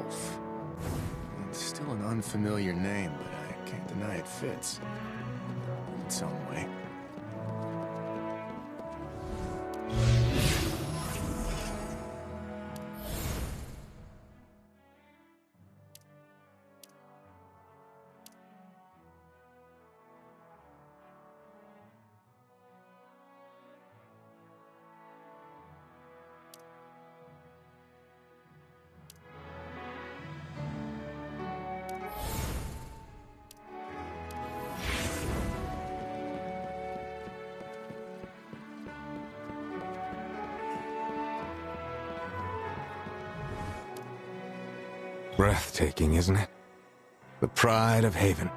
Wolf. It's still an unfamiliar name, but I can't deny it fits. In its own way. Breathtaking, isn't it? The pride of Haven.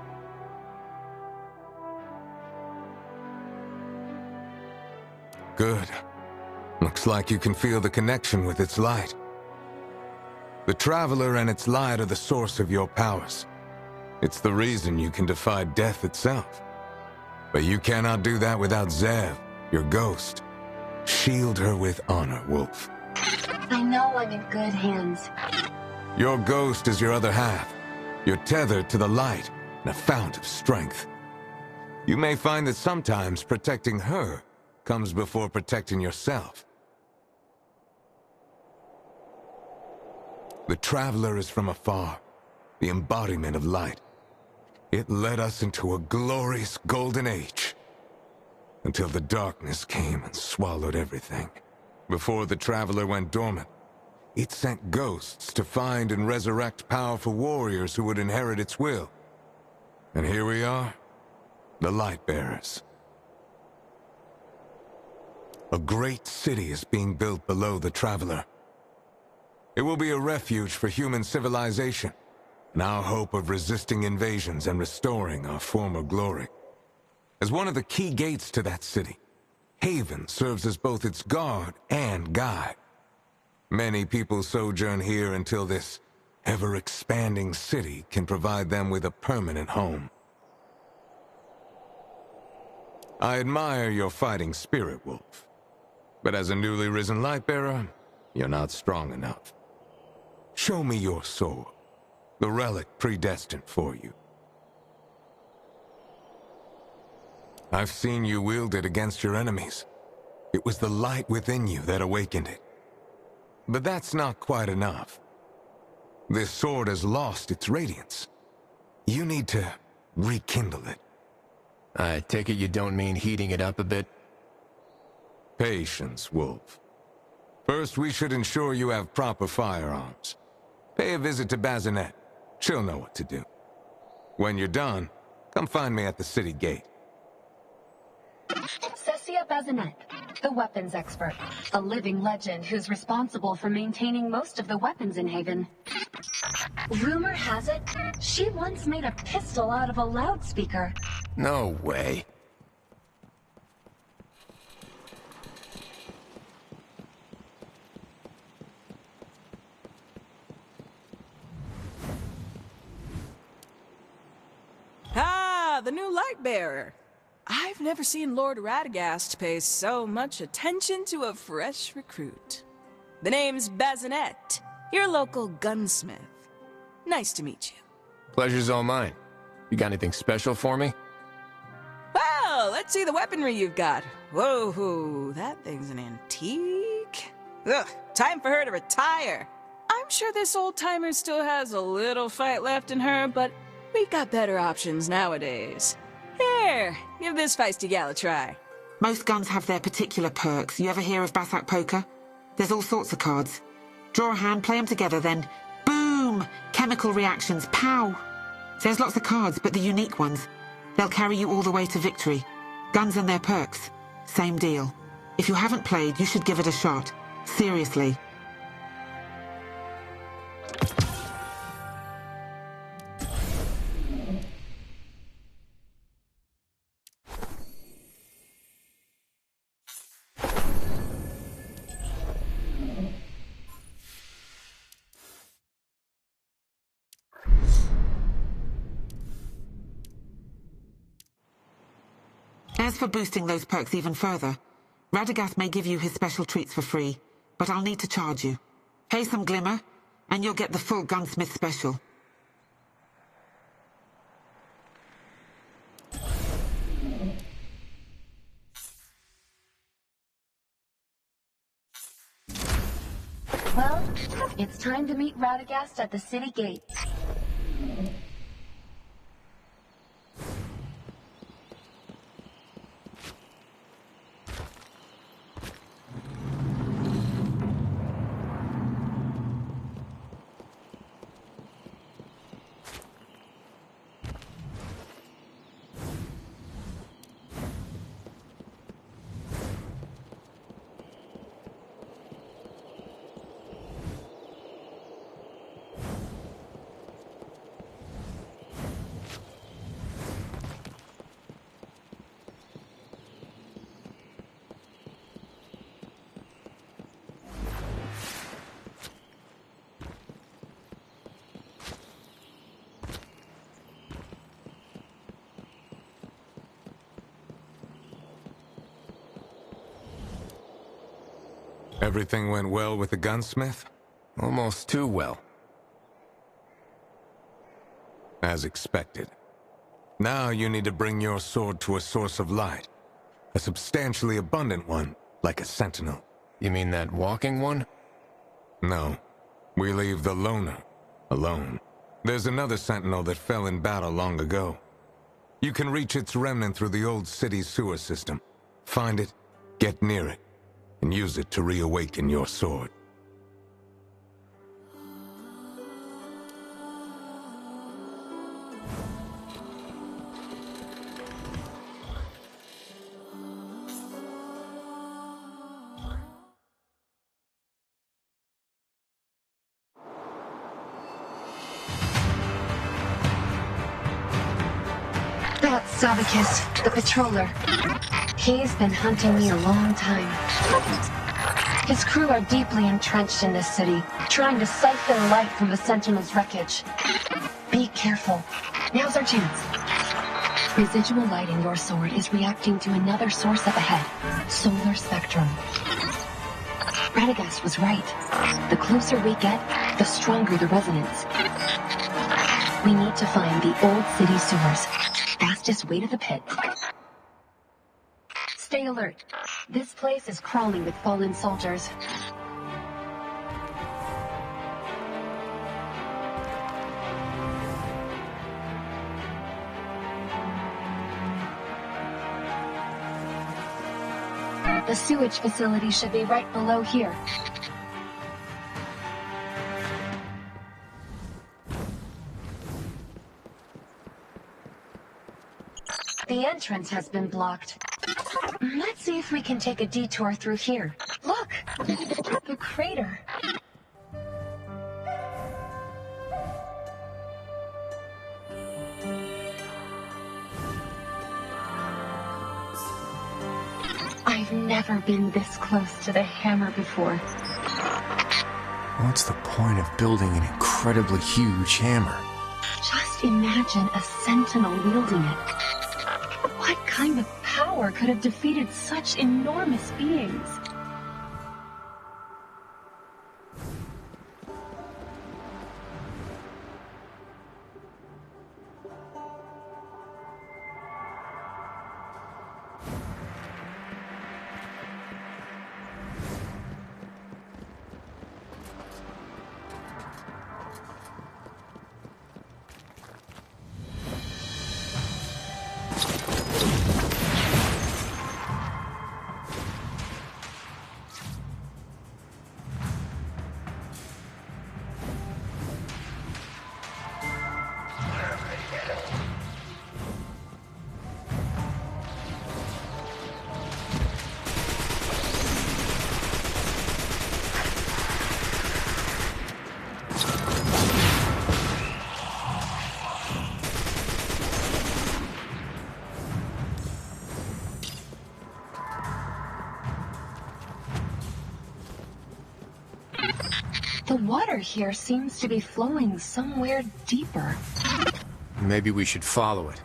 Good. Looks like you can feel the connection with its light. The Traveler and its light are the source of your powers. It's the reason you can defy death itself. But you cannot do that without Zev, your ghost. Shield her with honor, Wolf. I know I'm in good hands. Your ghost is your other half. You're tethered to the light and a fount of strength. You may find that sometimes protecting her comes before protecting yourself. The Traveler is from afar, the embodiment of light. It led us into a glorious golden age, until the darkness came and swallowed everything. Before the Traveler went dormant, it sent ghosts to find and resurrect powerful warriors who would inherit its will. And here we are, the Lightbearers. A great city is being built below the Traveler. It will be a refuge for human civilization, and our hope of resisting invasions and restoring our former glory. As one of the key gates to that city, Haven serves as both its guard and guide. Many people sojourn here until this ever-expanding city can provide them with a permanent home. I admire your fighting spirit, Wolf. But as a newly risen Lightbearer, you're not strong enough. Show me your sword, the relic predestined for you. I've seen you wield it against your enemies. It was the light within you that awakened it. But that's not quite enough. This sword has lost its radiance. You need to rekindle it. I take it you don't mean heating it up a bit? Patience, Wolf. First, we should ensure you have proper firearms. Pay a visit to Bazinet. She'll know what to do. When you're done, come find me at the city gate. Bazinet, the weapons expert, a living legend who's responsible for maintaining most of the weapons in Haven. Rumor has it, she once made a pistol out of a loudspeaker. No way. Ah, the new Lightbearer. I've never seen Lord Radagast pay so much attention to a fresh recruit. The name's Bazinet, your local gunsmith. Nice to meet you. Pleasure's all mine. You got anything special for me? Well, let's see the weaponry you've got. Whoa, that thing's an antique. Ugh, time for her to retire. I'm sure this old-timer still has a little fight left in her, but we've got better options nowadays. Here, give this feisty gal a try. Most guns have their particular perks. You ever hear of Xapk poker? There's all sorts of cards. Draw a hand, play them together, then boom! Chemical reactions, pow! There's lots of cards, but the unique ones, they'll carry you all the way to victory. Guns and their perks, same deal. If you haven't played, you should give it a shot. Seriously. As for boosting those perks even further, Radagast may give you his special treats for free, but I'll need to charge you. Pay some glimmer, And you'll get the full gunsmith special. Well, it's time to meet Radagast at the city gate. Everything went well with the gunsmith? Almost too well. As expected. Now you need to bring your sword to a source of light. A substantially abundant one, like a sentinel. You mean that walking one? No. We leave the loner alone. There's another sentinel that fell in battle long ago. You can reach its remnant through the old city sewer system. Find it, get near it, and use it to reawaken your sword. That's Xapk, the patroller. He's been hunting me a long time. His crew are deeply entrenched in this city, trying to siphon light from the Sentinel's wreckage. Be careful. Now's our chance. Residual light in your sword is reacting to another source up ahead. Solar spectrum. Radagast was right. The closer we get, the stronger the resonance. We need to find the old city sewers. Fastest way to the pit. Stay alert. This place is crawling with fallen soldiers. The sewage facility should be right below here. The entrance has been blocked. Let's see if we can take a detour through here. Look! The crater. I've never been this close to the hammer before. What's the point of building an incredibly huge hammer? Just imagine a sentinel wielding it. What kind of power could have defeated such enormous beings? The water here seems to be flowing somewhere deeper. Maybe we should follow it.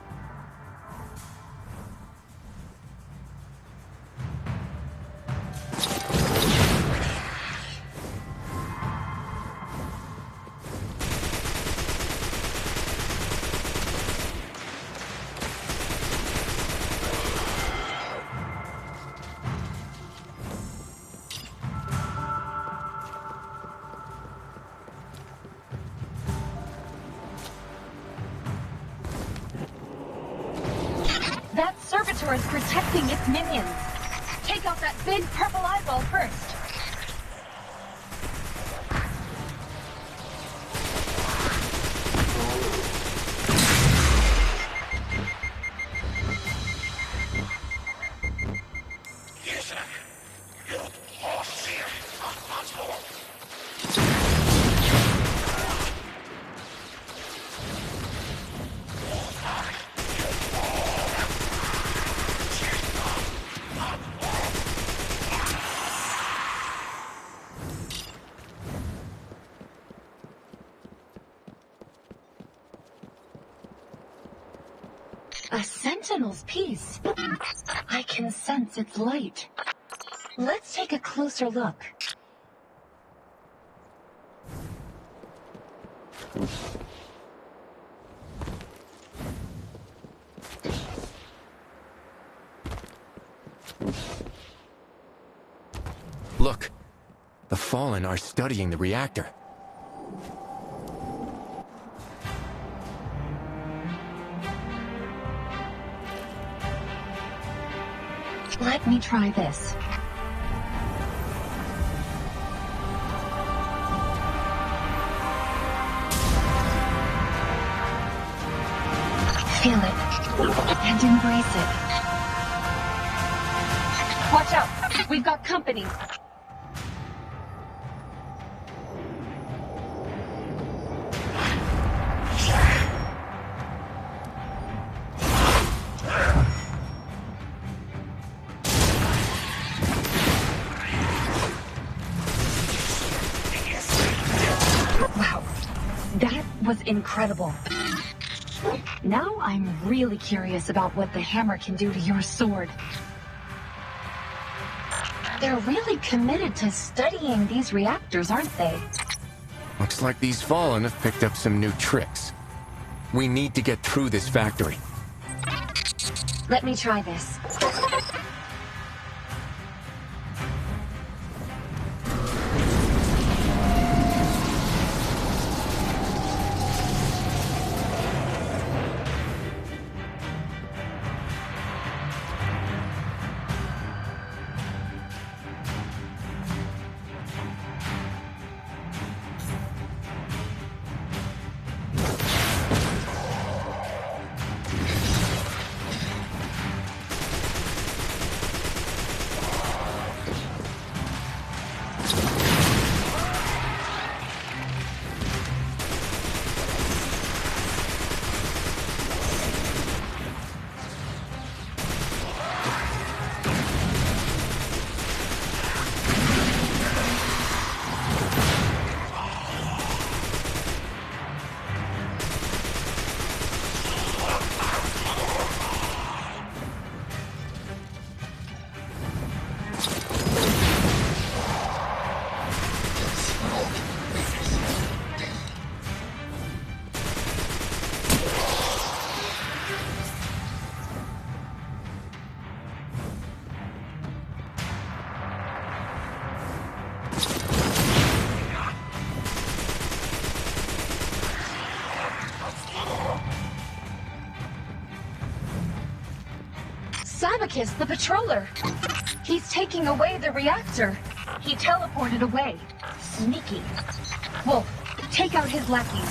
Saboteur is protecting its minions. Take out that big purple eyeball first. A sentinel's piece. I can sense its light. Let's take a closer look. Look, the Fallen are studying the reactor. Let me try this. Feel it and embrace it. Watch out! We've got company. Wow, that was incredible. Now I'm really curious about what the hammer can do to your sword. They're really committed to studying these reactors, aren't they? Looks like these Fallen have picked up some new tricks. We need to get through this factory. Let me try this. Xapk, the patroller. He's taking away the reactor. He teleported away. Sneaky. Wolf, take out his lackeys.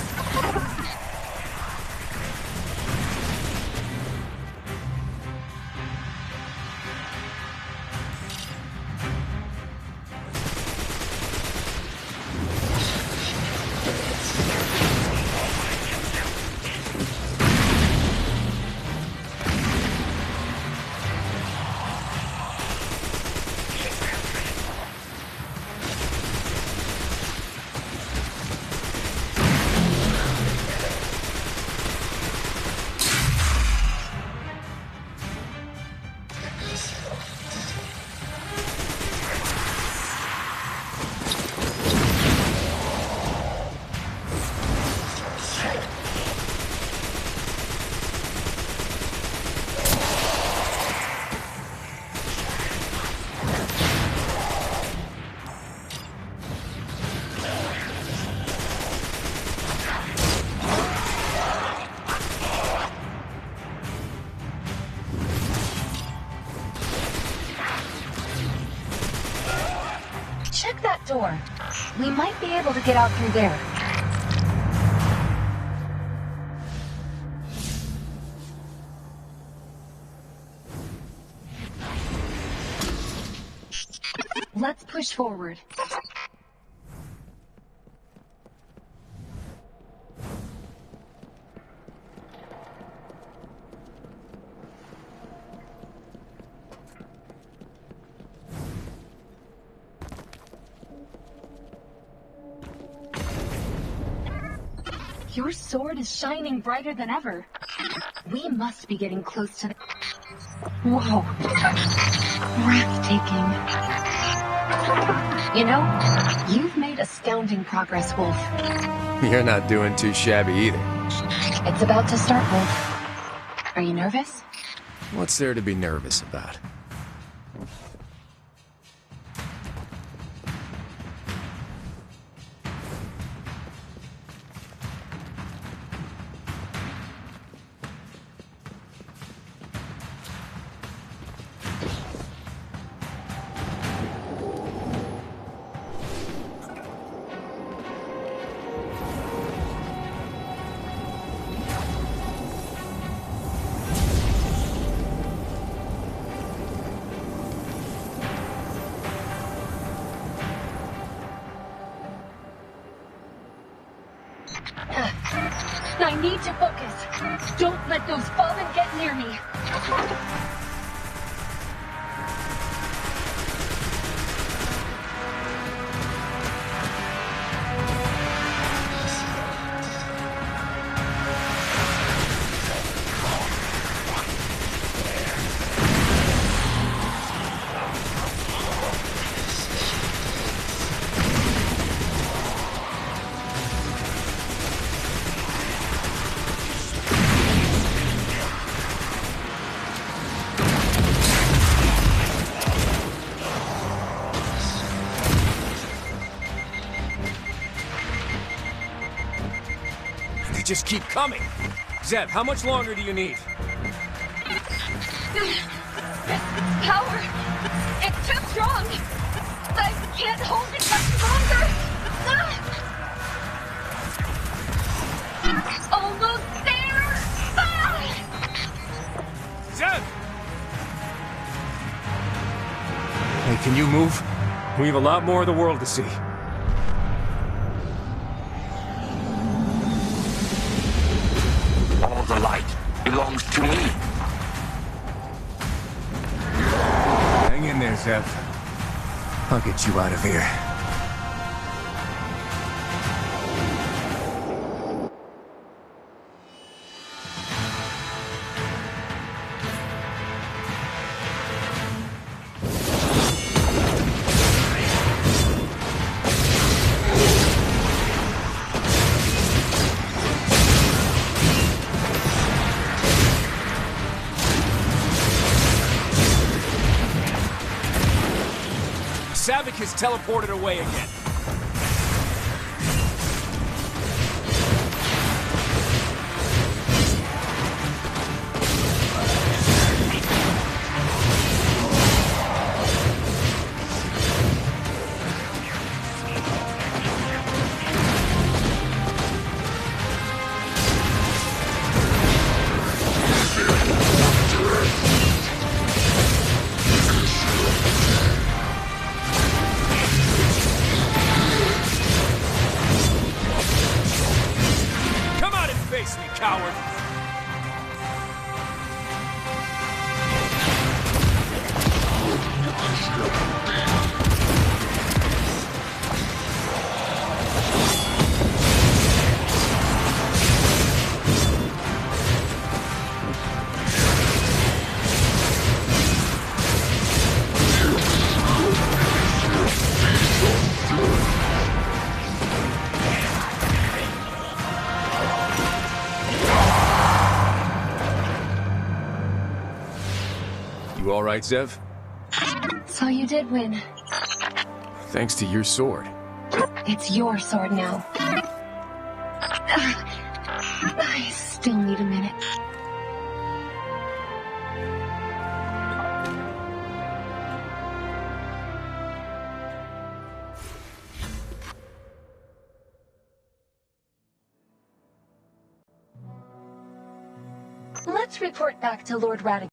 We might be able to get out through there. Let's push forward. Your sword is shining brighter than ever. We must be getting close to the... Whoa. Breathtaking. You know, you've made astounding progress, Wolf. You're not doing too shabby either. It's about to start, Wolf. Are you nervous? What's there to be nervous about? I need to focus. Don't let those fallen get near me. They just keep coming. Zeb, how much longer do you need? Power! It's too strong! I can't hold it much longer! Almost there! Zeb! Hey, can you move? We have a lot more of the world to see. All the light belongs to me. Hang in there, Zeb. I'll get you out of here. Xapk has teleported away again. Face me, coward! You all right, Zev? So you did win. Thanks to your sword. It's your sword now. I still need a minute. Let's report back to Lord Radic.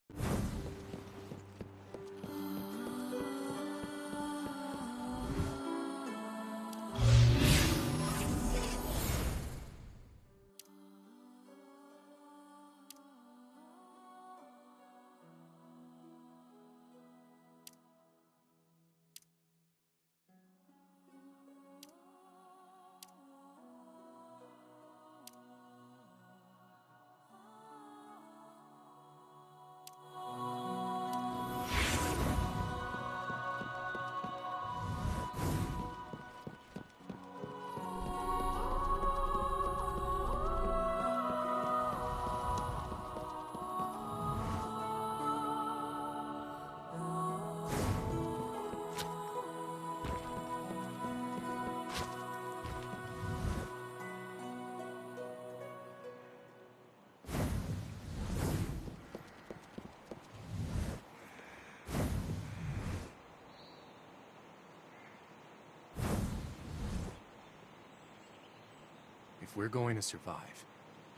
If we're going to survive,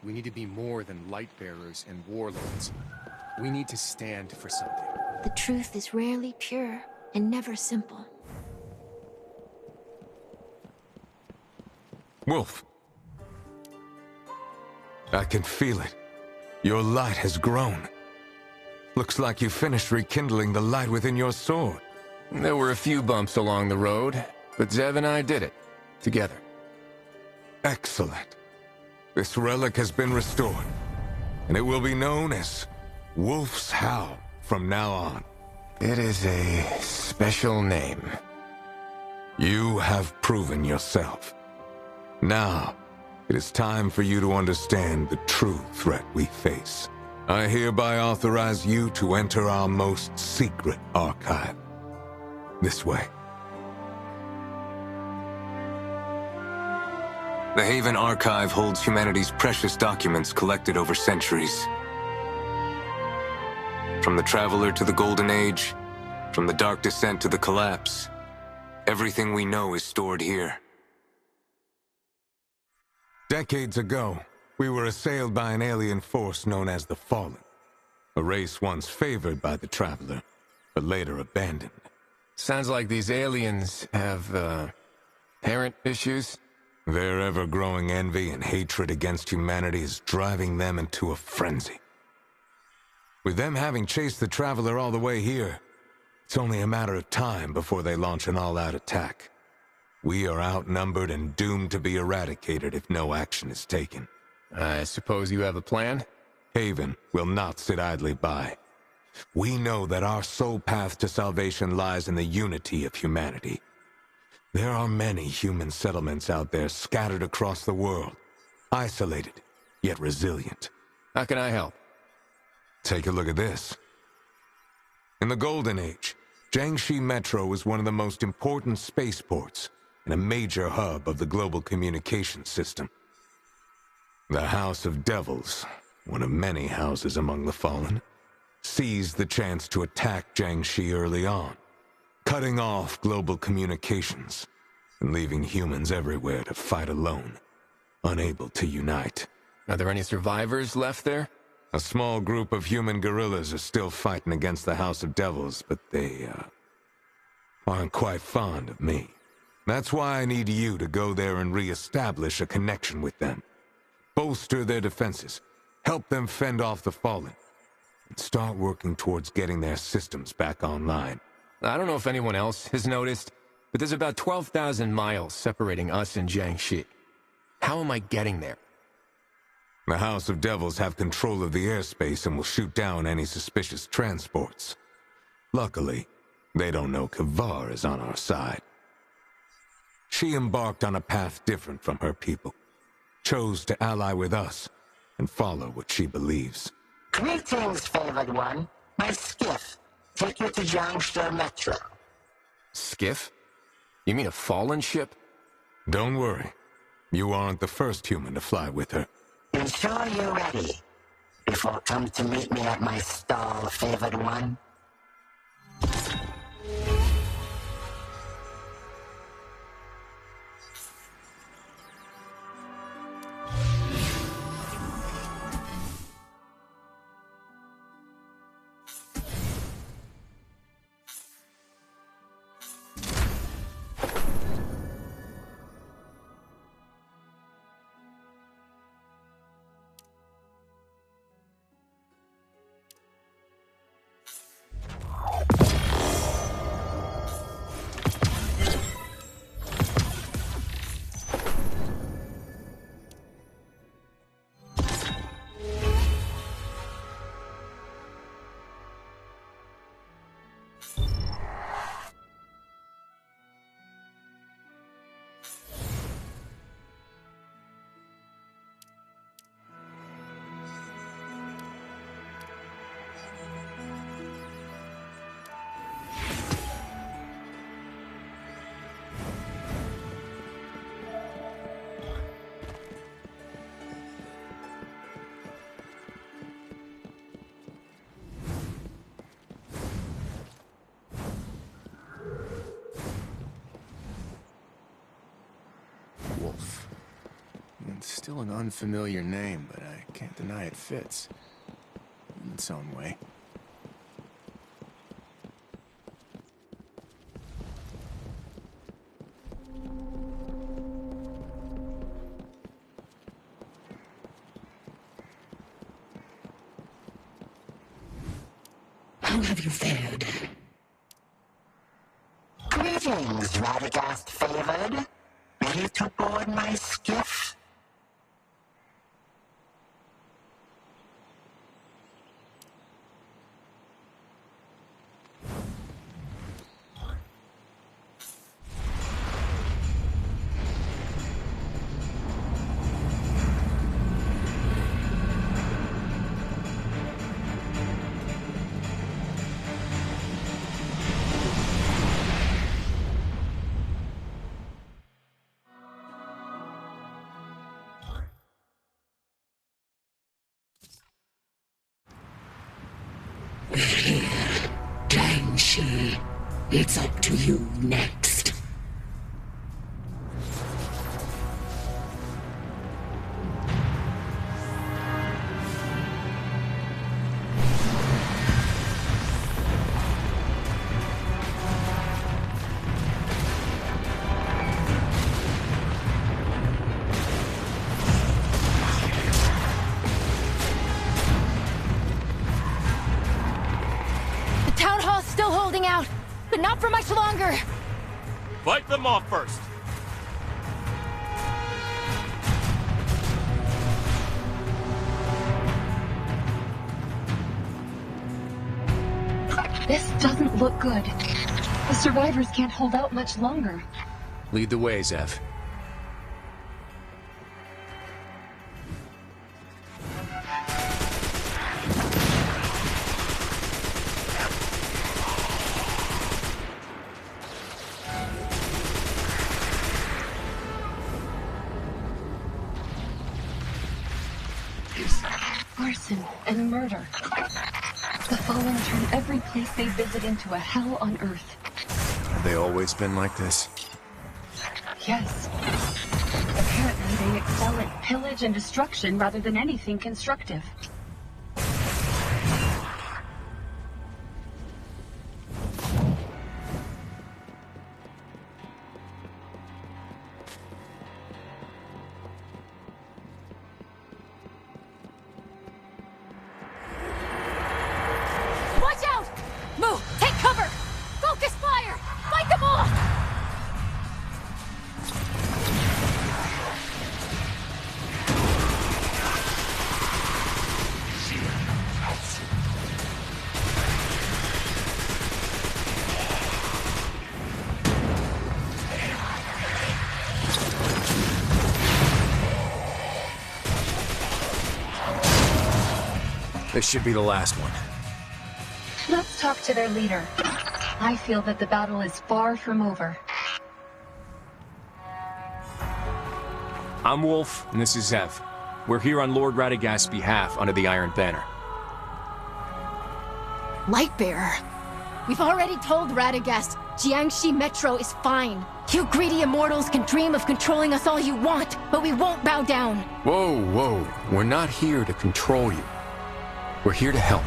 we need to be more than light bearers and warlords. We need to stand for something. The truth is rarely pure and never simple. Wolf. I can feel it. Your light has grown. Looks like you finished rekindling the light within your sword. There were a few bumps along the road, but Zev and I did it. Together. Excellent. This relic has been restored, and it will be known as Wolf's Howl from now on. It is a special name. You have proven yourself. Now, it is time for you to understand the true threat we face. I hereby authorize you to enter our most secret archive. This way. The Haven Archive holds humanity's precious documents collected over centuries. From the Traveler to the Golden Age, from the Dark Descent to the Collapse, everything we know is stored here. Decades ago, we were assailed by an alien force known as the Fallen, a race once favored by the Traveler, but later abandoned. Sounds like these aliens have, parent issues? Their ever-growing envy and hatred against humanity is driving them into a frenzy. With them having chased the Traveler all the way here, it's only a matter of time before they launch an all-out attack. We are outnumbered and doomed to be eradicated if no action is taken. I suppose you have a plan? Haven will not sit idly by. We know that our sole path to salvation lies in the unity of humanity. There are many human settlements out there scattered across the world, isolated, yet resilient. How can I help? Take a look at this. In the Golden Age, Jiangxi Metro was one of the most important spaceports and a major hub of the global communications system. The House of Devils, one of many houses among the Fallen, seized the chance to attack Jiangxi early on, cutting off global communications and leaving humans everywhere to fight alone, unable to unite. Are there any survivors left there? A small group of human guerrillas are still fighting against the House of Devils, but they, aren't quite fond of me. That's why I need you to go there and re-establish a connection with them. Bolster their defenses, help them fend off the Fallen, and start working towards getting their systems back online. I don't know if anyone else has noticed, but there's about 12,000 miles separating us and Jiangxi. How am I getting there? The House of Devils have control of the airspace and will shoot down any suspicious transports. Luckily, they don't know Kavar is on our side. She embarked on a path different from her people, chose to ally with us and follow what she believes. Greetings, favored one. My skiff. Take you to Jiangxi Metro. Skiff? You mean a fallen ship? Don't worry. You aren't the first human to fly with her. Ensure you're ready. Before come to meet me at my stall, favored one. Still an unfamiliar name, but I can't deny it fits. In some way. How have you fared? Greetings, Radagast favored. Ready to board my skiff? It's up to you next. The town hall's still holding out, but not for much longer. Fight them off first. This doesn't look good. The survivors can't hold out much longer. Lead the way, Zev. Arson and murder. The Fallen turn every place they visit into a hell on Earth. Have they always been like this? Yes. Apparently they excel at pillage and destruction rather than anything constructive. Watch out! Move! Take cover! Focus fire! Fight them off! This should be the last one. Let's talk to their leader. I feel that the battle is far from over. I'm Wolf, and this is Zev. We're here on Lord Radagast's behalf under the Iron Banner. Lightbearer. We've already told Radagast Jiangxi Metro is fine. You greedy immortals can dream of controlling us all you want, but we won't bow down. Whoa, whoa. We're not here to control you. We're here to help.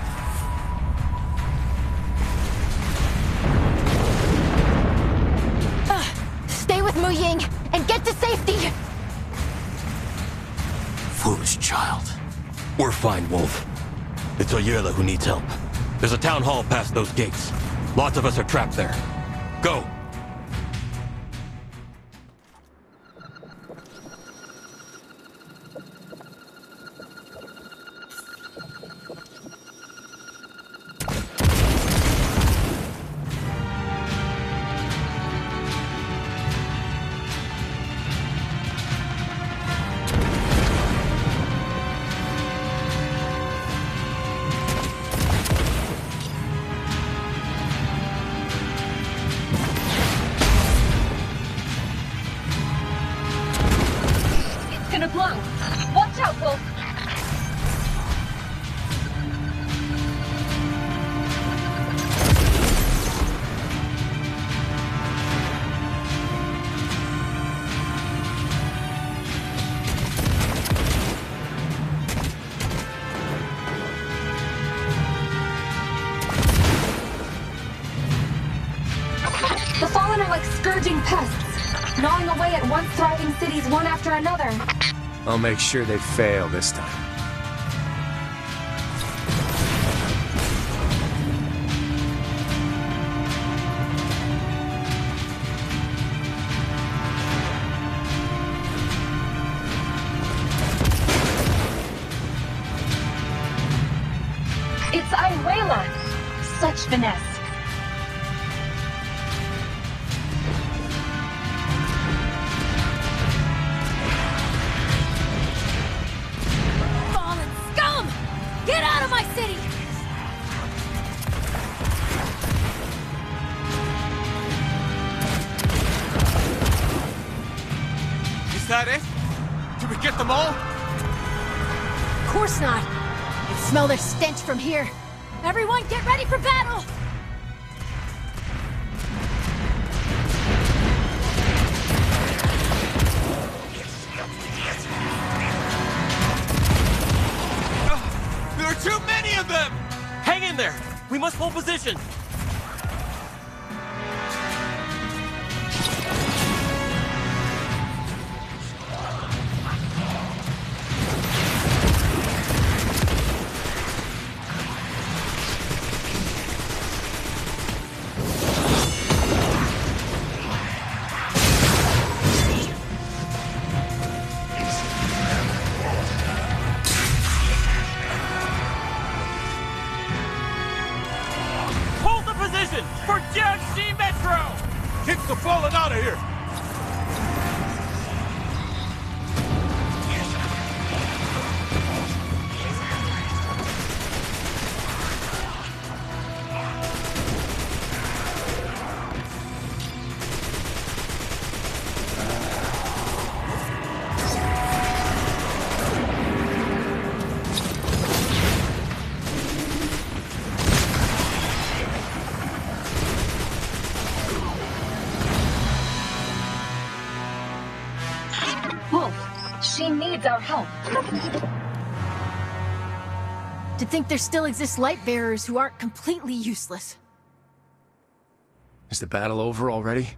Stay with Mu Ying and get to safety! Foolish child. We're fine, Wolf. It's Oyerla who needs help. There's a town hall past those gates. Lots of us are trapped there. Go! It's gonna blow! Watch out, Wolf! at once thriving cities one after another. I'll make sure they fail this time. It's Iwela! Such finesse. Fallen scum! Get out of my city! Is that it? Did we get them all? Of course not. I can smell their stench from here. Everyone, get ready for battle! There are too many of them! Hang in there! We must hold position! Hold the position for Xapk Metro! Kick the fallen out of here! Wolf, she needs our help. To think there still exist light bearers who aren't completely useless. Is the battle over already?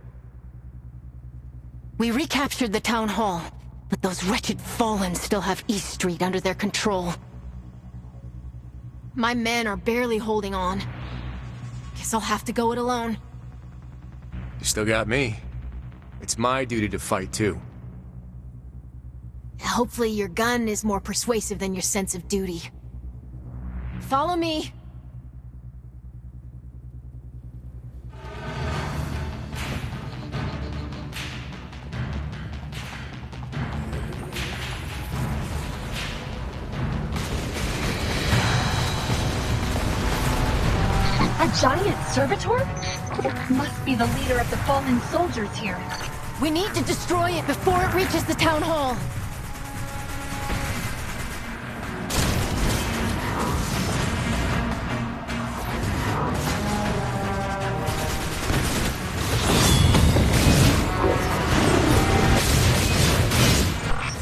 We recaptured the town hall, but those wretched Fallen still have East Street under their control. My men are barely holding on. Guess I'll have to go it alone. You still got me. It's my duty to fight too. Hopefully your gun is more persuasive than your sense of duty. Follow me. A giant servitor? Must be the leader of the fallen soldiers here. We need to destroy it before it reaches the town hall.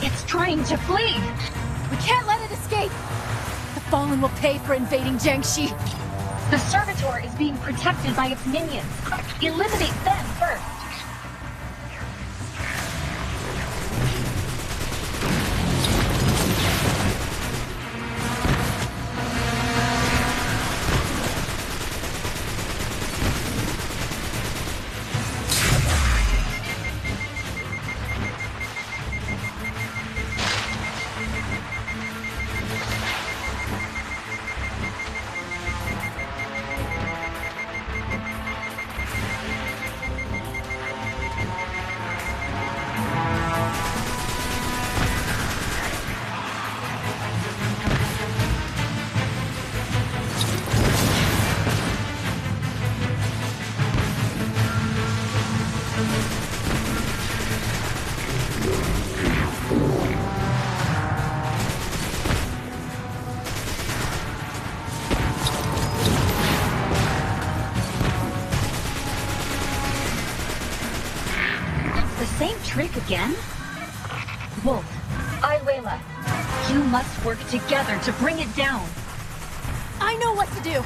It's trying to flee. We can't let it escape. The Fallen will pay for invading Jiangxi. The servitor is being protected by its minions. Eliminate them first. Same trick again? Wolf, Iwela, you must work together to bring it down. I know what to do.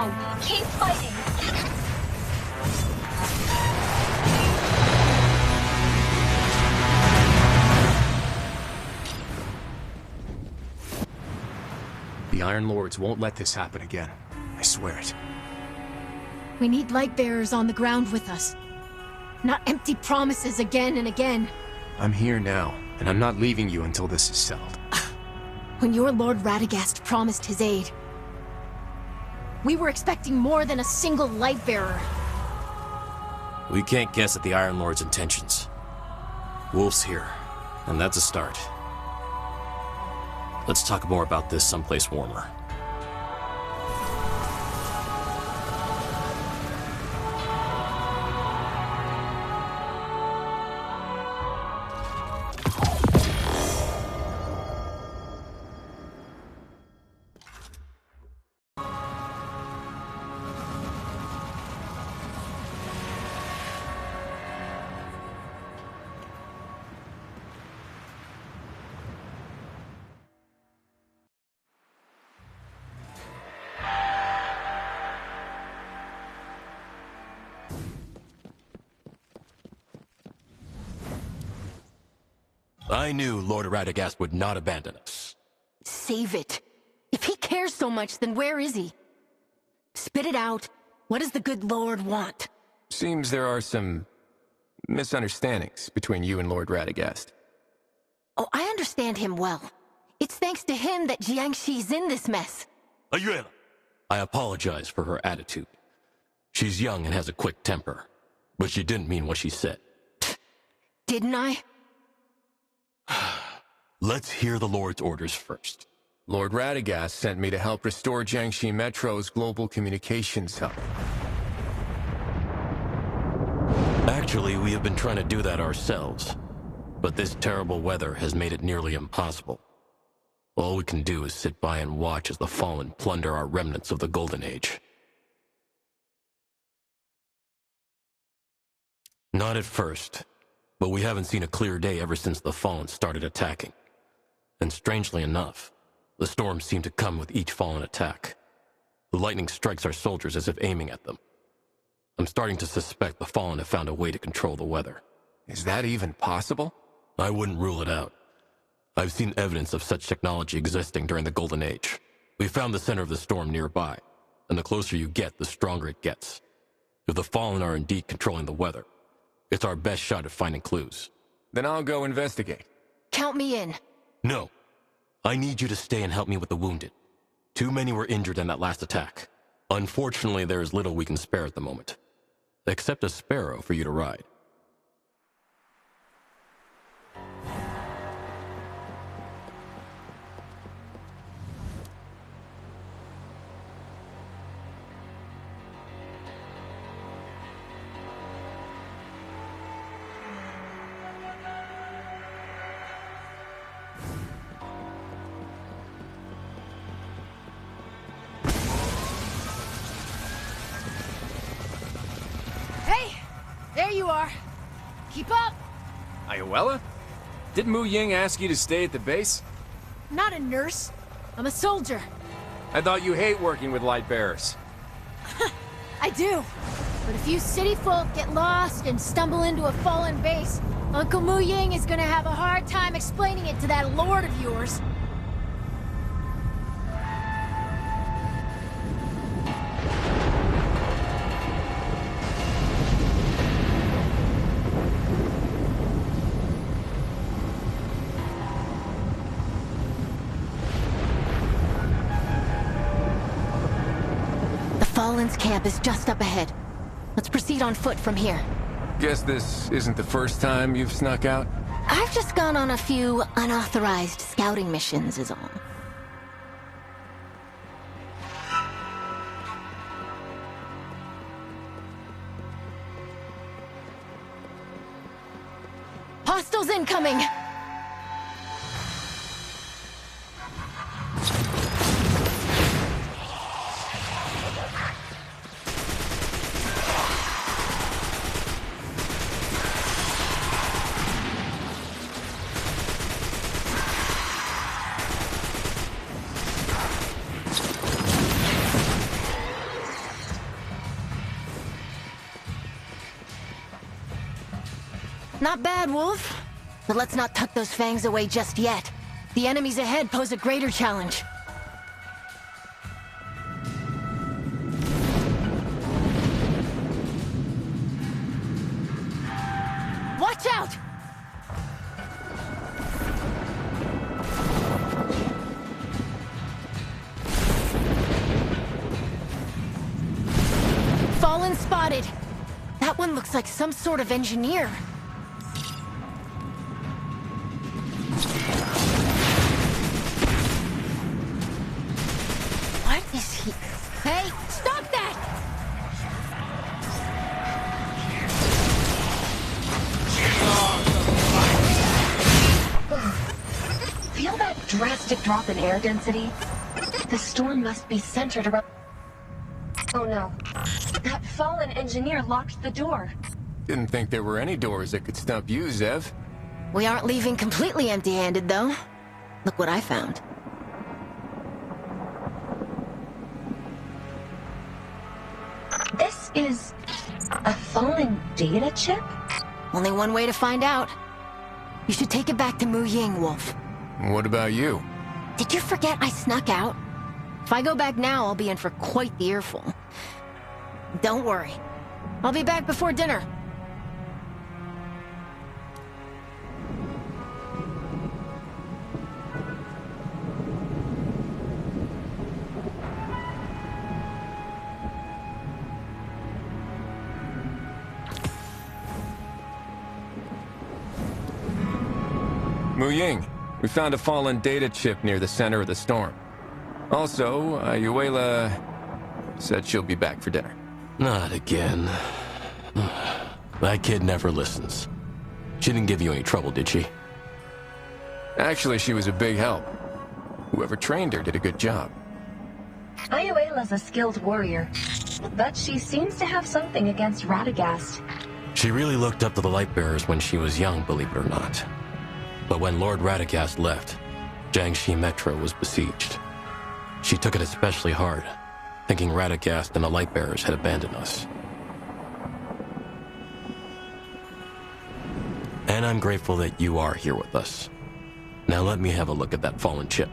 now. Keep fighting. The Iron Lords won't let this happen again. I swear it. We need light bearers on the ground with us. Not empty promises again and again. I'm here now, and I'm not leaving you until this is settled. When your Lord Radagast promised his aid, we were expecting more than a single light bearer. We can't guess at the Iron Lord's intentions. Wolf's here, and that's a start. Let's talk more about this someplace warmer. I knew Lord Radagast would not abandon us. Save it. If he cares so much, then where is he? Spit it out. What does the good Lord want? Seems there are some misunderstandings between you and Lord Radagast. Oh, I understand him well. It's thanks to him that Jiangxi's in this mess. Ayuela! I apologize for her attitude. She's young and has a quick temper, but she didn't mean what she said. Didn't I? Let's hear the Lord's orders first. Lord Radagast sent me to help restore Jiangxi Metro's global communications hub. Actually, we have been trying to do that ourselves, but this terrible weather has made it nearly impossible. All we can do is sit by and watch as the Fallen plunder our remnants of the Golden Age. Not at first, but we haven't seen a clear day ever since the Fallen started attacking. And strangely enough, the storms seem to come with each Fallen attack. The lightning strikes our soldiers as if aiming at them. I'm starting to suspect the Fallen have found a way to control the weather. Is that even possible? I wouldn't rule it out. I've seen evidence of such technology existing during the Golden Age. We found the center of the storm nearby, and the closer you get, the stronger it gets. If the Fallen are indeed controlling the weather, it's our best shot at finding clues. Then I'll go investigate. Count me in. No. I need you to stay and help me with the wounded. Too many were injured in that last attack. Unfortunately, there is little we can spare at the moment. Except a sparrow for you to ride. Hey! There you are. Keep up! Ayuela? Did Mu Ying ask you to stay at the base? Not a nurse. I'm a soldier. I thought you hate working with light bearers. I do. But if you city folk get lost and stumble into a fallen base, Uncle Mu Ying is gonna have a hard time explaining it to that lord of yours. Fallen's camp is just up ahead. Let's proceed on foot from here. Guess this isn't the first time you've snuck out? I've just gone on a few unauthorized scouting missions is all. Hostiles incoming! Not bad, Wolf. But let's not tuck those fangs away just yet. The enemies ahead pose a greater challenge. Watch out! Fallen spotted. That one looks like some sort of engineer. What is he? Hey, stop that! Feel that drastic drop in air density? The storm must be centered around... Oh no. That fallen engineer locked the door. Didn't think there were any doors that could stop you, Zev. We aren't leaving completely empty-handed, though. Look what I found. This is... a fallen data chip? Only one way to find out. You should take it back to Mu Ying, Wolf. What about you? Did you forget I snuck out? If I go back now, I'll be in for quite the earful. Don't worry. I'll be back before dinner. Mu Ying, we found a fallen data chip near the center of the storm. Also, Ayuela said she'll be back for dinner. Not again. That kid never listens. She didn't give you any trouble, did she? Actually, she was a big help. Whoever trained her did a good job. Ayuela's a skilled warrior, but she seems to have something against Radagast. She really looked up to the Lightbearers when she was young, believe it or not. But when Lord Radagast left, Jiangxi Metro was besieged. She took it especially hard, thinking Radagast and the Lightbearers had abandoned us. And I'm grateful that you are here with us. Now let me have a look at that fallen chip.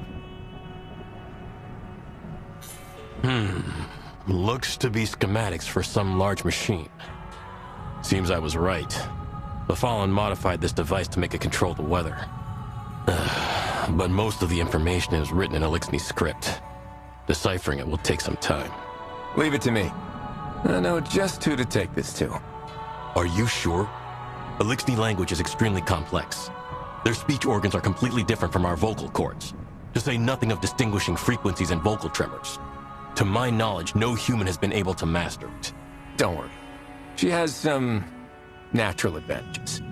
Looks to be schematics for some large machine. Seems I was right. The Fallen modified this device to make it control the weather. But most of the information is written in Elixni script. Deciphering it will take some time. Leave it to me. I know just who to take this to. Are you sure? Elixni language is extremely complex. Their speech organs are completely different from our vocal cords, to say nothing of distinguishing frequencies and vocal tremors. To my knowledge, no human has been able to master it. Don't worry. She has some natural advantages.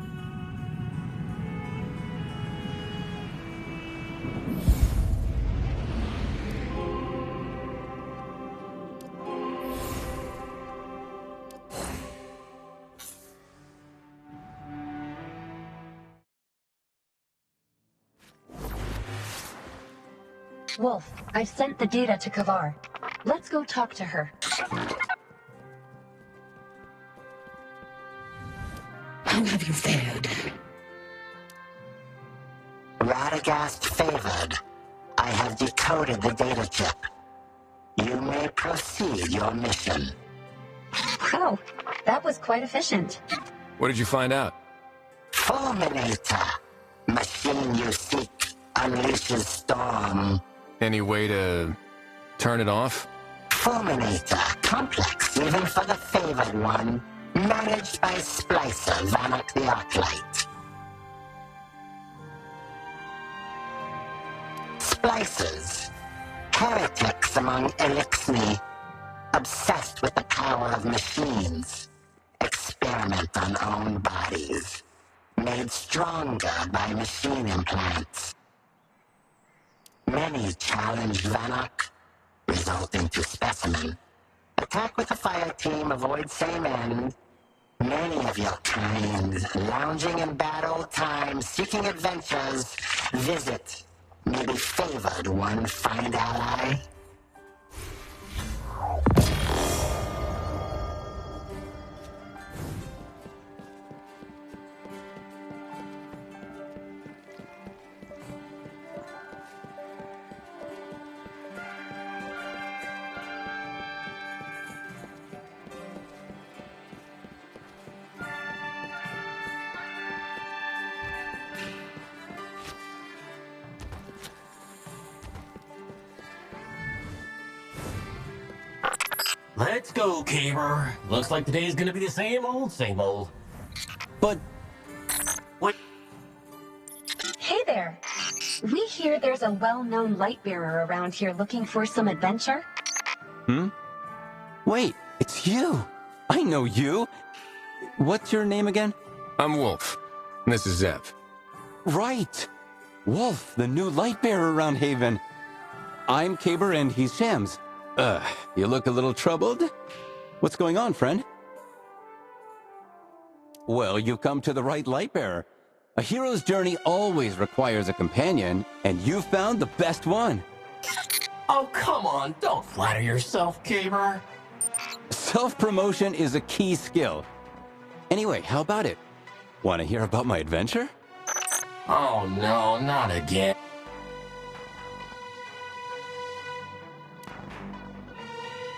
Wolf, I've sent the data to Kavar. Let's go talk to her. How have you fared? Radagast favored. I have decoded the data chip. You may proceed your mission. Wow, that was quite efficient. What did you find out? Fulminator. Machine you seek unleashes storm. Any way to turn it off? Fulminator. Complex even for the favored one. Managed by Splicer, Vanok the Arclight. Splicers. Heretics among Elixni. Obsessed with the power of machines. Experiment on own bodies. Made stronger by machine implants. Many challenged Vanok, resulting to specimen. Attack with a fire team, avoid same end. Many of your kind, lounging in bad old times, seeking adventures, visit, maybe favored one find ally. Let's go, Gamer. Looks like today's gonna be the same old, same old. But... what? Hey there. We hear there's a well-known light bearer around here looking for some adventure. Wait, it's you. I know you. What's your name again? I'm Wolf. This is Zev. Right. Wolf, the new light bearer around Haven. I'm Caber and he's Shams. You look a little troubled. What's going on, friend? Well, you've come to the right light bearer. A hero's journey always requires a companion, and you found the best one. Oh, come on, don't flatter yourself, Gamer. Self-promotion is a key skill. Anyway, how about it? Want to hear about my adventure? Oh no, not again.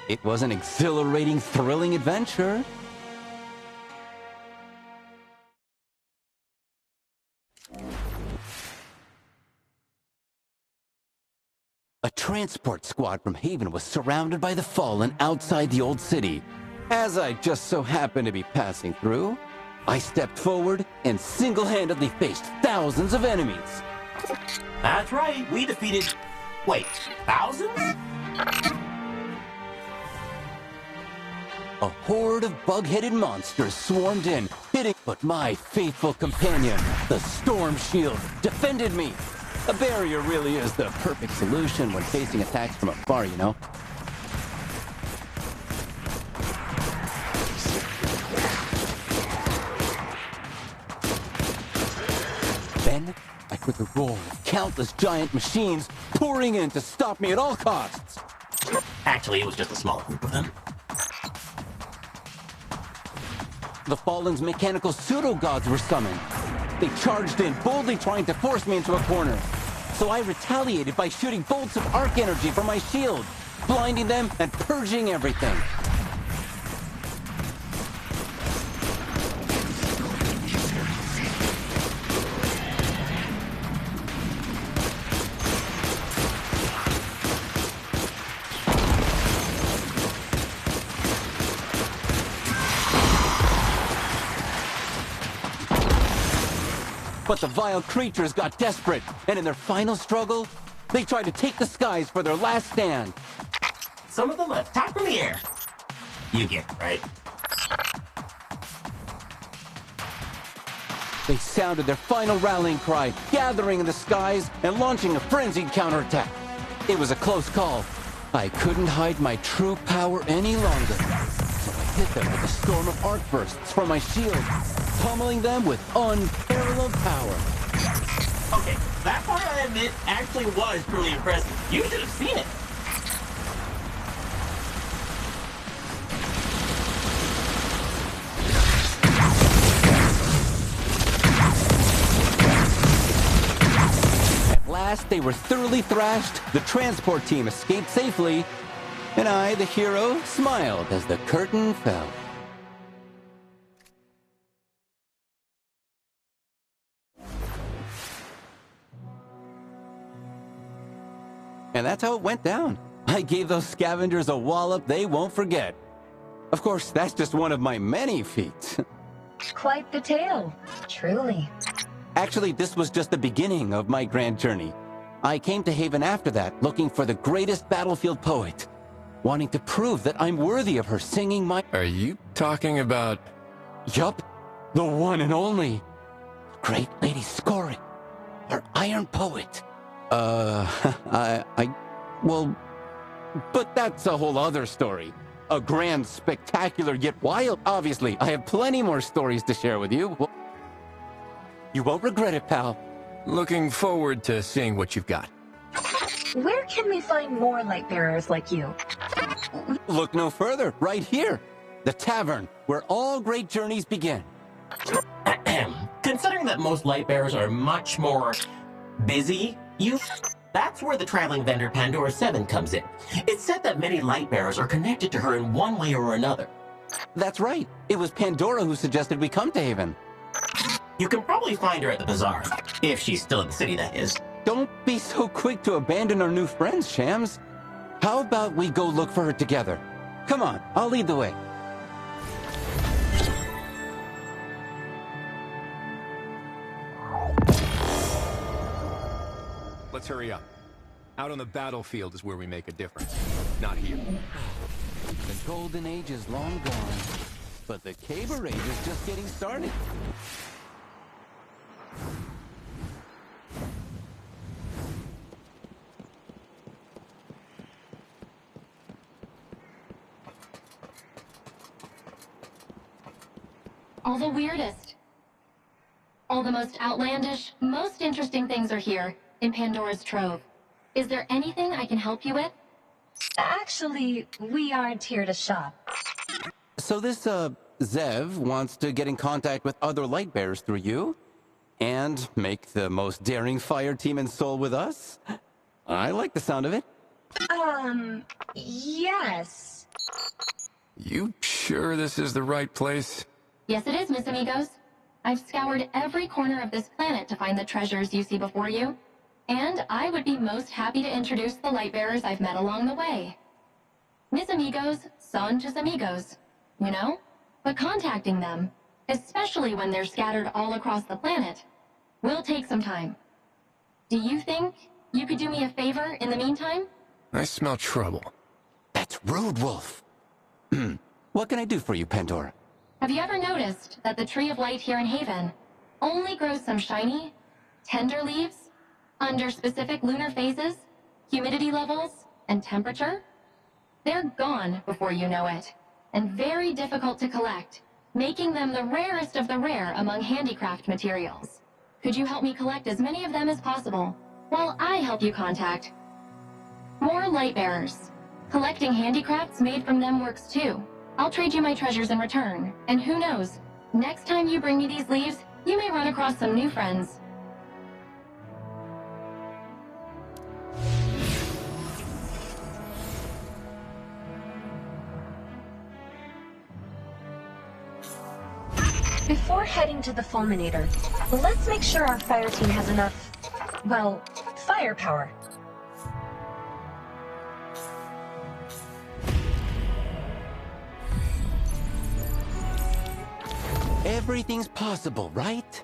It was an exhilarating, thrilling adventure. A transport squad from Haven was surrounded by the Fallen outside the old city. As I just so happened to be passing through, I stepped forward and single-handedly faced thousands of enemies. That's right, we defeated... wait, thousands? A horde of bug-headed monsters swarmed in, hitting, but my faithful companion, the Storm Shield, defended me. A barrier really is the perfect solution when facing attacks from afar, you know? Then, I heard the roar of countless giant machines pouring in to stop me at all costs. Actually, it was just a small group of them. The Fallen's mechanical pseudo-gods were summoned. They charged in, boldly trying to force me into a corner. So I retaliated by shooting bolts of arc energy from my shield, blinding them and purging everything. But the vile creatures got desperate, and in their final struggle, they tried to take the skies for their last stand. Some of them attack from the air. You get it, right? They sounded their final rallying cry, gathering in the skies and launching a frenzied counterattack. It was a close call. I couldn't hide my true power any longer. So I hit them with a storm of arc bursts from my shield, pummeling them with unparalleled power. Okay, that part I admit actually was truly impressive. You should have seen it. At last, they were thoroughly thrashed, the transport team escaped safely, and I, the hero, smiled as the curtain fell. And that's how it went down. I gave those scavengers a wallop they won't forget. Of course, that's just one of my many feats. Quite the tale, truly. Actually, this was just the beginning of my grand journey. I came to Haven after that, looking for the greatest battlefield poet, wanting to prove that I'm worthy of her singing my... Are you talking about... Yup, the one and only. Great Lady Scoring, our Iron Poet. Well, but that's a whole other story. A grand, spectacular, yet wild. Obviously, I have plenty more stories to share with you. You won't regret it, pal. Looking forward to seeing what you've got. Where can we find more light bearers like you? Look no further, right here. The tavern, where all great journeys begin. Considering that most light bearers are much more busy, that's where the traveling vendor Pandora 7 comes in. It's said that many light bearers are connected to her in one way or another. That's right. It was Pandora who suggested we come to Haven. You can probably find her at the bazaar. If she's still in the city, that is. Don't be so quick to abandon our new friends, Shams. How about we go look for her together? Come on, I'll lead the way. Let's hurry up. Out on the battlefield is where we make a difference, not here. The golden age is long gone, but the caber age is just getting started. All the weirdest. All the most outlandish, most interesting things are here, in Pandora's Trove. Is there anything I can help you with? Actually, we aren't here to shop. So this, Zev wants to get in contact with other light bearers through you? And make the most daring fire team in Seoul with us? I like the sound of it. Yes. You sure this is the right place? Yes, it is, Miss Amigos. I've scoured every corner of this planet to find the treasures you see before you. And I would be most happy to introduce the Lightbearers I've met along the way. Mis amigos son tus amigos, you know? But contacting them, especially when they're scattered all across the planet, will take some time. Do you think you could do me a favor in the meantime? I smell trouble. That's rude, Wolf. What can I do for you, Pandora? Have you ever noticed that the Tree of Light here in Haven only grows some shiny, tender leaves under specific lunar phases, humidity levels, and temperature? They're gone before you know it, and very difficult to collect, making them the rarest of the rare among handicraft materials. Could you help me collect as many of them as possible, while I help you contact more Lightbearers? Collecting handicrafts made from them works too. I'll trade you my treasures in return, and who knows, next time you bring me these leaves, you may run across some new friends. Before heading to the Fulminator, let's make sure our fire team has enough, well, firepower. Everything's possible, right?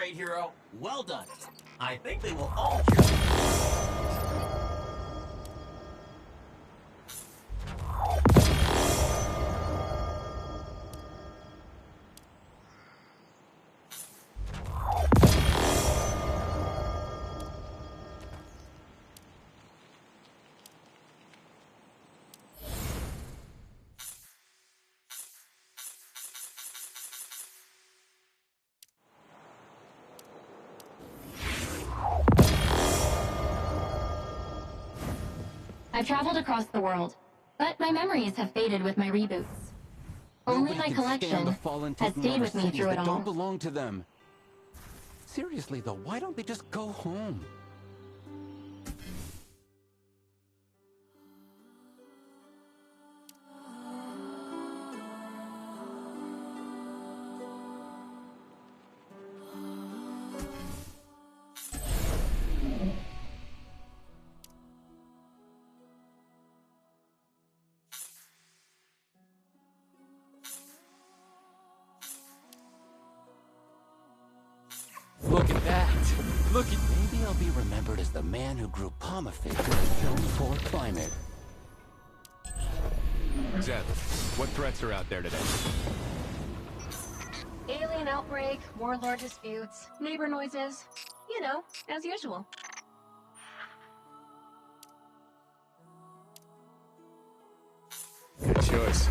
great hero. Well done. I think they will all cheer. I've traveled across the world, but my memories have faded with my reboots. Only Nobody my can stand collection the fallen has taking stayed over with me cities through it that all. don't belong to them. Seriously though, why don't they just go home? Look at that! Look at... Maybe I'll be remembered as the man who grew pomifig in a stone poor climate. Zeb, what threats are out there today? Alien outbreak, warlord disputes, neighbor noises. You know, as usual. Good choice.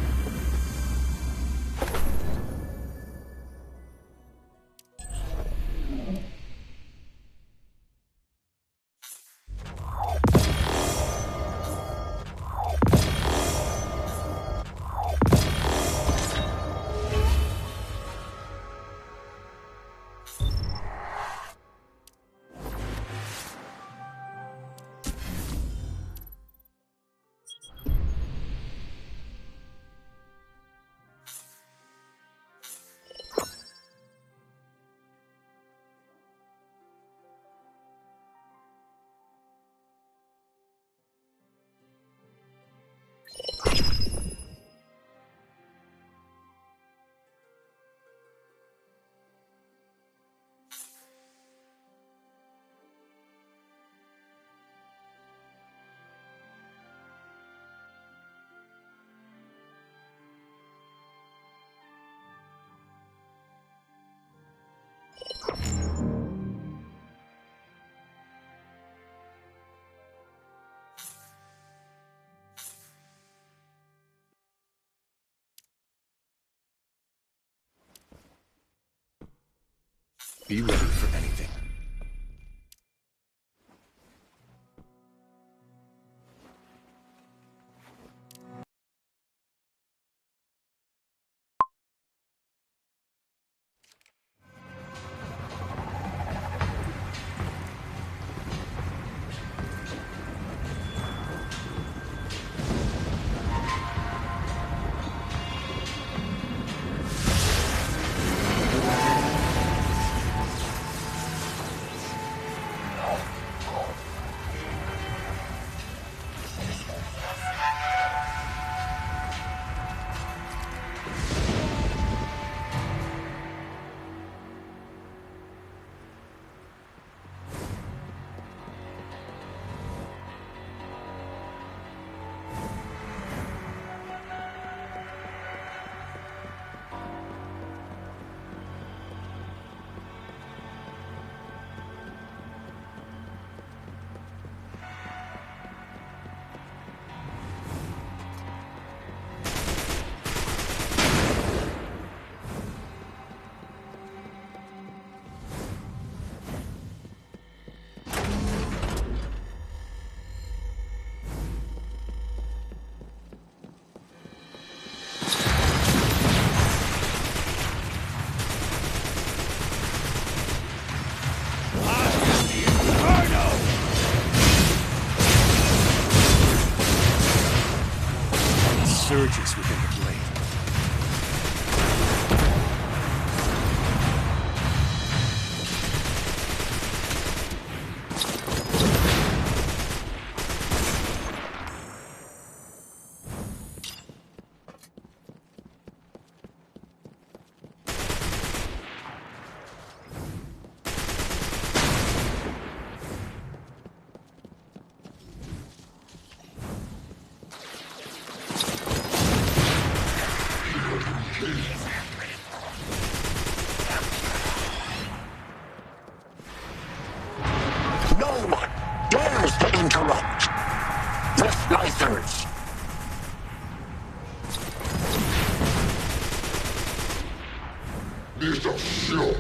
Be ready for anything. Surges within the blade. one dares to interrupt. The Splicers. Dieser Show.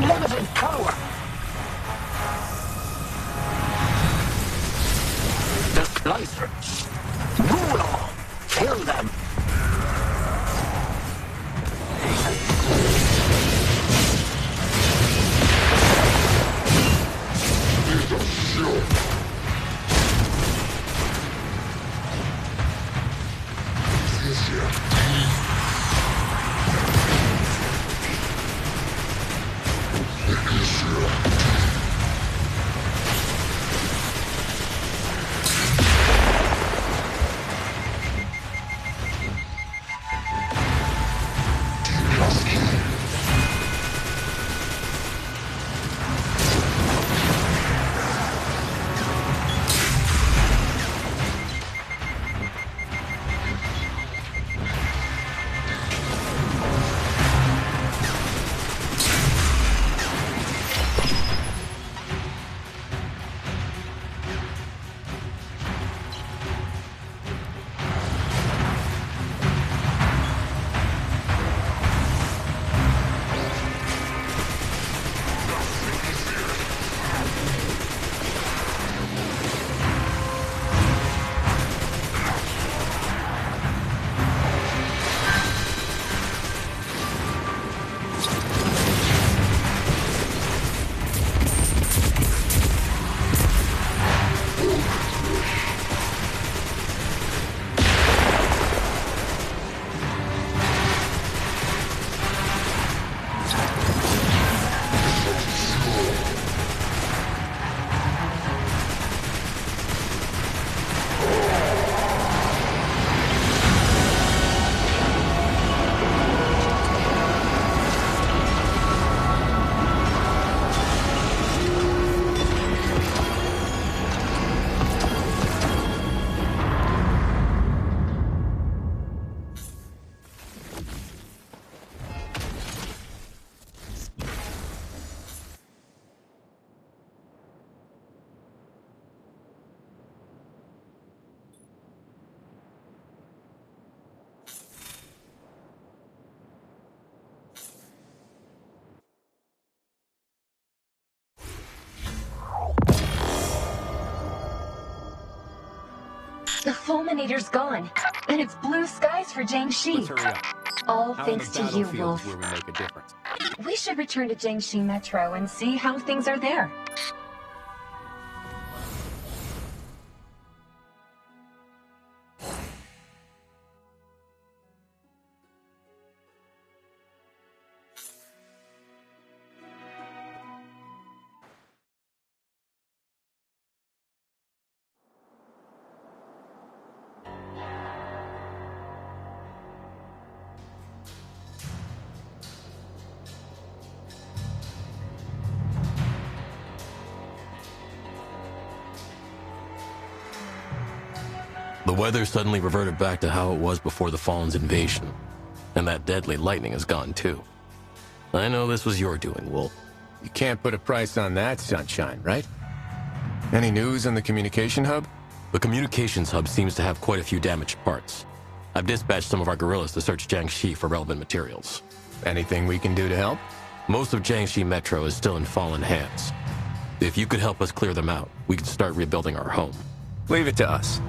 Unlimited power. The Splicers. Rule all. Kill them. The fulminator's gone, and it's blue skies for Jiangxi. Let's hurry up. All Out on thanks the to you, battlefields Wolf. where we make a difference. We should return to Jiangxi Metro and see how things are there. The weather suddenly reverted back to how it was before the Fallen's invasion, and that deadly lightning is gone too. I know this was your doing, Wolf. You can't put a price on that, Sunshine, right? Any news on the communication hub? The communications hub seems to have quite a few damaged parts. I've dispatched some of our guerrillas to search Jiangxi for relevant materials. Anything we can do to help? Most of Jiangxi Metro is still in Fallen hands. If you could help us clear them out, we could start rebuilding our home. Leave it to us.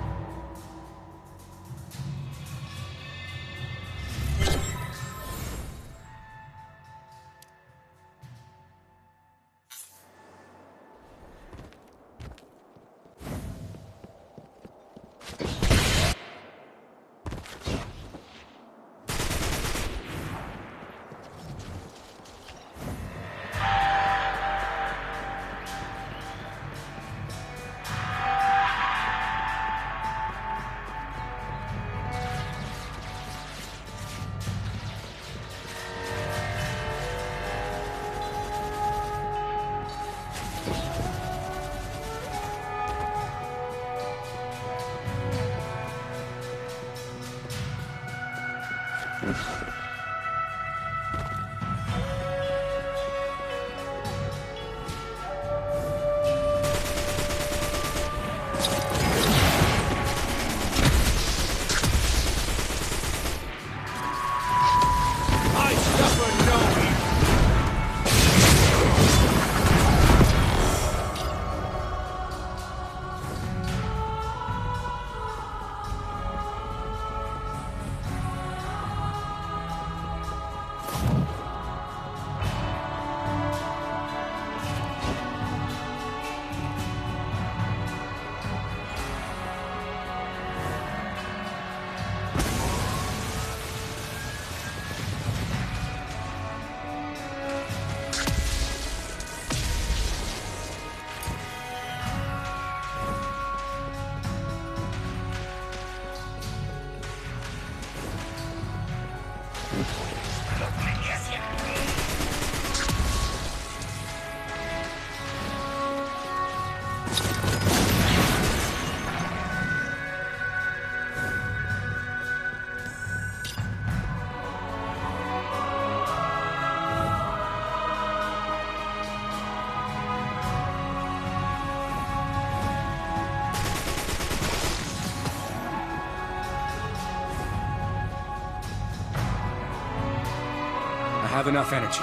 I have enough energy.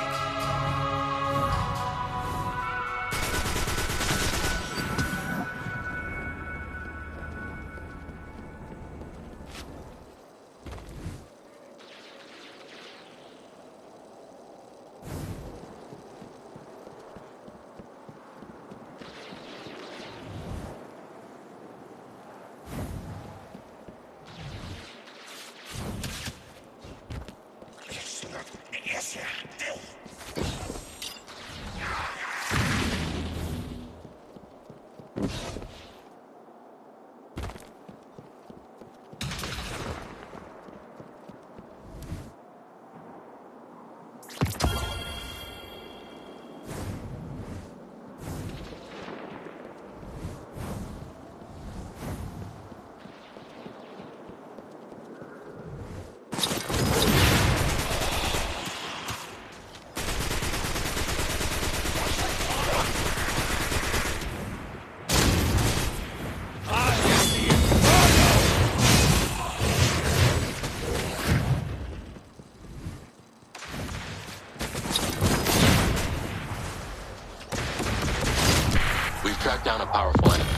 Track down a powerful enemy,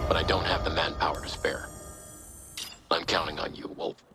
but I don't have the manpower to spare. I'm counting on you, Wolf.